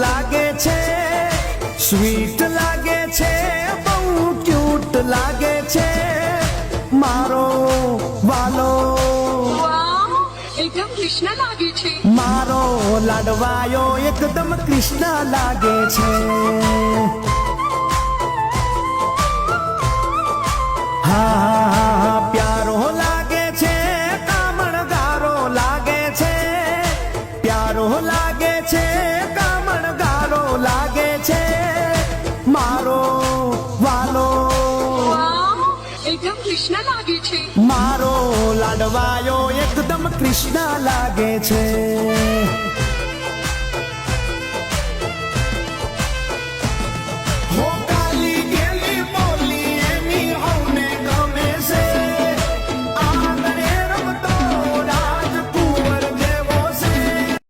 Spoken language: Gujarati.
લાગે છે, સ્વીટ લાગે છે, બહુ ક્યુટ લાગે છે મારો વાલો. વાહ, એકદમ કૃષ્ણ લાગે છે. મારો લાડવાયો એકદમ કૃષ્ણ લાગે છે. હા, પ્યારો લાગે છે, કામણગારો લાગે છે, પ્યારો લાગે છે, કામણગારો લાગે છે મારો વાલો. વાહ, એકદમ કૃષ્ણ લાગે છે. મારો લાડવાયો એકદમ કૃષ્ણ લાગે છે.